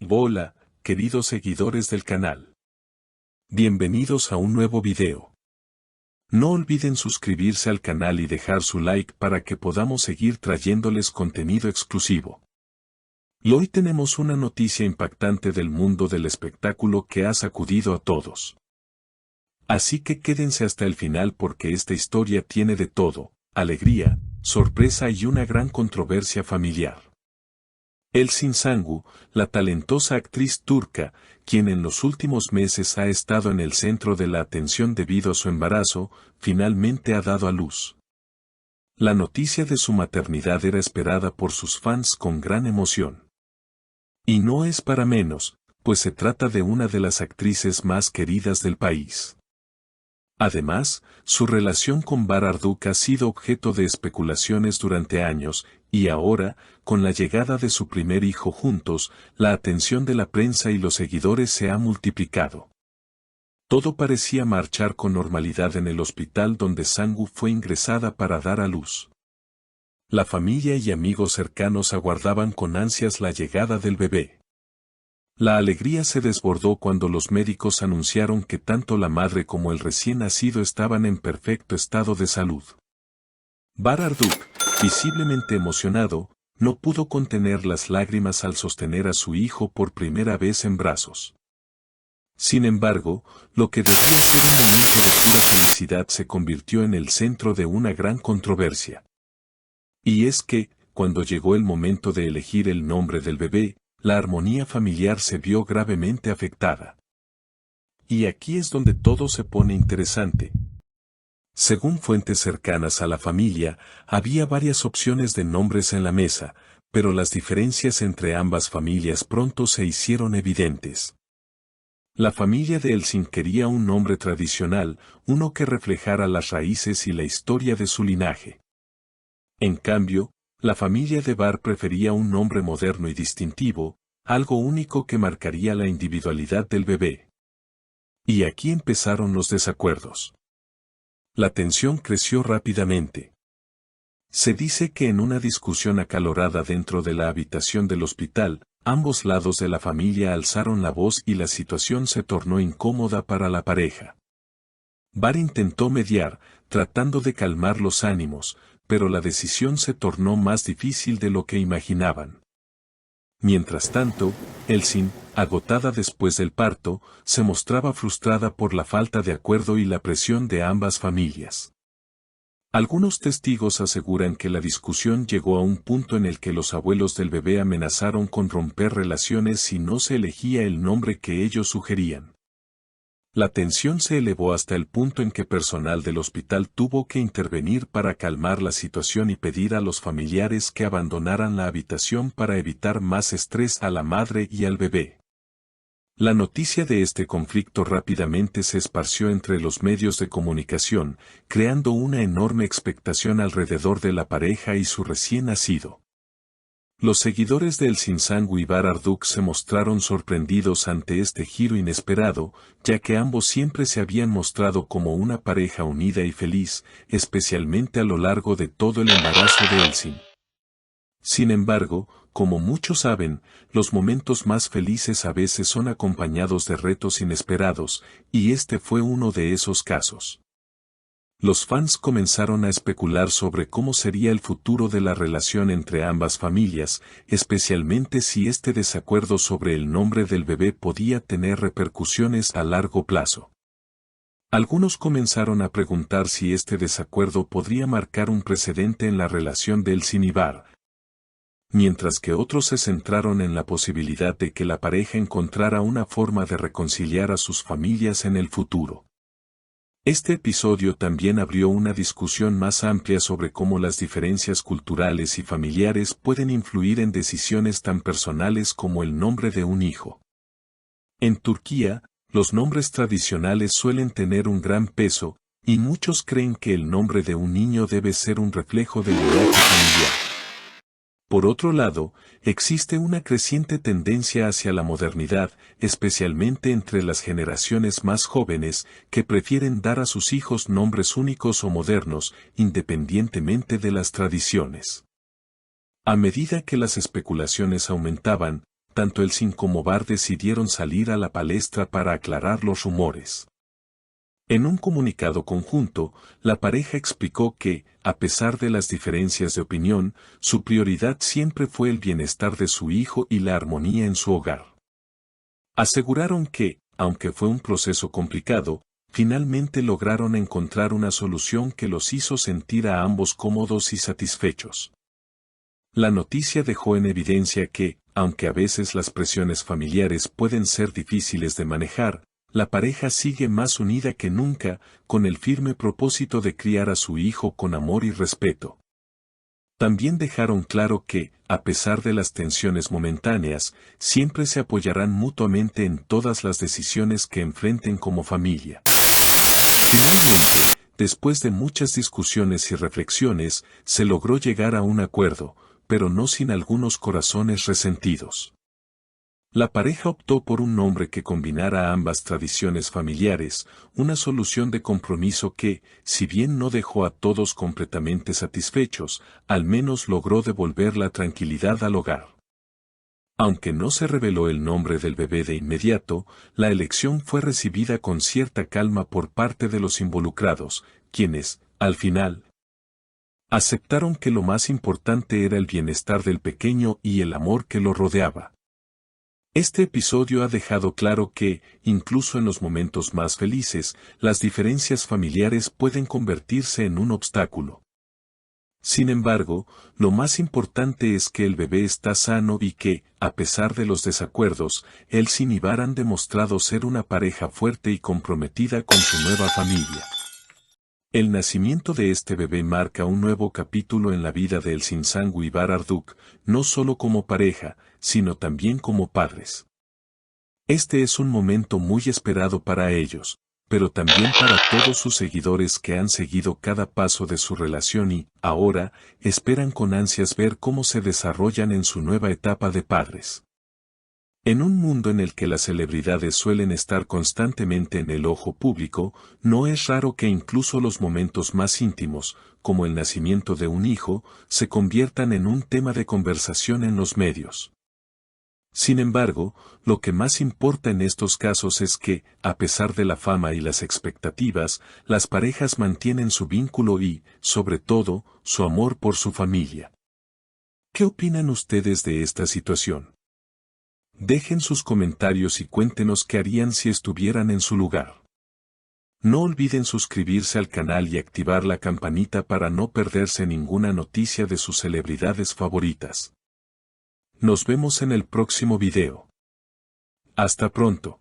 Hola, queridos seguidores del canal. Bienvenidos a un nuevo video. No olviden suscribirse al canal y dejar su like para que podamos seguir trayéndoles contenido exclusivo. Y hoy tenemos una noticia impactante del mundo del espectáculo que ha sacudido a todos. Así que quédense hasta el final porque esta historia tiene de todo: alegría, sorpresa y una gran controversia familiar. Elçin Sangu, la talentosa actriz turca, quien en los últimos meses ha estado en el centro de la atención debido a su embarazo, finalmente ha dado a luz. La noticia de su maternidad era esperada por sus fans con gran emoción. Y no es para menos, pues se trata de una de las actrices más queridas del país. Además, su relación con Bahar'duk ha sido objeto de especulaciones durante años, y ahora, con la llegada de su primer hijo juntos, la atención de la prensa y los seguidores se ha multiplicado. Todo parecía marchar con normalidad en el hospital donde Sangu fue ingresada para dar a luz. La familia y amigos cercanos aguardaban con ansias la llegada del bebé. La alegría se desbordó cuando los médicos anunciaron que tanto la madre como el recién nacido estaban en perfecto estado de salud. Bahar'duk, visiblemente emocionado, no pudo contener las lágrimas al sostener a su hijo por primera vez en brazos. Sin embargo, lo que debía ser un momento de pura felicidad se convirtió en el centro de una gran controversia. Y es que, cuando llegó el momento de elegir el nombre del bebé, la armonía familiar se vio gravemente afectada. Y aquí es donde todo se pone interesante. Según fuentes cercanas a la familia, había varias opciones de nombres en la mesa, pero las diferencias entre ambas familias pronto se hicieron evidentes. La familia de Elçin quería un nombre tradicional, uno que reflejara las raíces y la historia de su linaje. En cambio, la familia de Bahar prefería un nombre moderno y distintivo, algo único que marcaría la individualidad del bebé. Y aquí empezaron los desacuerdos. La tensión creció rápidamente. Se dice que en una discusión acalorada dentro de la habitación del hospital, ambos lados de la familia alzaron la voz y la situación se tornó incómoda para la pareja. Bahar intentó mediar, tratando de calmar los ánimos, pero la decisión se tornó más difícil de lo que imaginaban. Mientras tanto, Elçin, agotada después del parto, se mostraba frustrada por la falta de acuerdo y la presión de ambas familias. Algunos testigos aseguran que la discusión llegó a un punto en el que los abuelos del bebé amenazaron con romper relaciones si no se elegía el nombre que ellos sugerían. La tensión se elevó hasta el punto en que personal del hospital tuvo que intervenir para calmar la situación y pedir a los familiares que abandonaran la habitación para evitar más estrés a la madre y al bebé. La noticia de este conflicto rápidamente se esparció entre los medios de comunicación, creando una enorme expectación alrededor de la pareja y su recién nacido. Los seguidores de Elçin Sangu y Bahar'duk se mostraron sorprendidos ante este giro inesperado, ya que ambos siempre se habían mostrado como una pareja unida y feliz, especialmente a lo largo de todo el embarazo de Elçin. Sin embargo, como muchos saben, los momentos más felices a veces son acompañados de retos inesperados, y este fue uno de esos casos. Los fans comenzaron a especular sobre cómo sería el futuro de la relación entre ambas familias, especialmente si este desacuerdo sobre el nombre del bebé podía tener repercusiones a largo plazo. Algunos comenzaron a preguntar si este desacuerdo podría marcar un precedente en la relación de Elçin y Bahar, mientras que otros se centraron en la posibilidad de que la pareja encontrara una forma de reconciliar a sus familias en el futuro. Este episodio también abrió una discusión más amplia sobre cómo las diferencias culturales y familiares pueden influir en decisiones tan personales como el nombre de un hijo. En Turquía, los nombres tradicionales suelen tener un gran peso, y muchos creen que el nombre de un niño debe ser un reflejo del linaje familiar. Por otro lado, existe una creciente tendencia hacia la modernidad, especialmente entre las generaciones más jóvenes, que prefieren dar a sus hijos nombres únicos o modernos, independientemente de las tradiciones. A medida que las especulaciones aumentaban, tanto Elsin como Bar decidieron salir a la palestra para aclarar los rumores. En un comunicado conjunto, la pareja explicó que, a pesar de las diferencias de opinión, su prioridad siempre fue el bienestar de su hijo y la armonía en su hogar. Aseguraron que, aunque fue un proceso complicado, finalmente lograron encontrar una solución que los hizo sentir a ambos cómodos y satisfechos. La noticia dejó en evidencia que, aunque a veces las presiones familiares pueden ser difíciles de manejar, la pareja sigue más unida que nunca, con el firme propósito de criar a su hijo con amor y respeto. También dejaron claro que, a pesar de las tensiones momentáneas, siempre se apoyarán mutuamente en todas las decisiones que enfrenten como familia. Finalmente, después de muchas discusiones y reflexiones, se logró llegar a un acuerdo, pero no sin algunos corazones resentidos. La pareja optó por un nombre que combinara ambas tradiciones familiares, una solución de compromiso que, si bien no dejó a todos completamente satisfechos, al menos logró devolver la tranquilidad al hogar. Aunque no se reveló el nombre del bebé de inmediato, la elección fue recibida con cierta calma por parte de los involucrados, quienes, al final, aceptaron que lo más importante era el bienestar del pequeño y el amor que lo rodeaba. Este episodio ha dejado claro que, incluso en los momentos más felices, las diferencias familiares pueden convertirse en un obstáculo. Sin embargo, lo más importante es que el bebé está sano y que, a pesar de los desacuerdos, Elsin y Bar han demostrado ser una pareja fuerte y comprometida con su nueva familia. El nacimiento de este bebé marca un nuevo capítulo en la vida de Elsin Sangu y Bar Arduk, no solo como pareja, sino también como padres. Este es un momento muy esperado para ellos, pero también para todos sus seguidores que han seguido cada paso de su relación y, ahora, esperan con ansias ver cómo se desarrollan en su nueva etapa de padres. En un mundo en el que las celebridades suelen estar constantemente en el ojo público, no es raro que incluso los momentos más íntimos, como el nacimiento de un hijo, se conviertan en un tema de conversación en los medios. Sin embargo, lo que más importa en estos casos es que, a pesar de la fama y las expectativas, las parejas mantienen su vínculo y, sobre todo, su amor por su familia. ¿Qué opinan ustedes de esta situación? Dejen sus comentarios y cuéntenos qué harían si estuvieran en su lugar. No olviden suscribirse al canal y activar la campanita para no perderse ninguna noticia de sus celebridades favoritas. Nos vemos en el próximo video. Hasta pronto.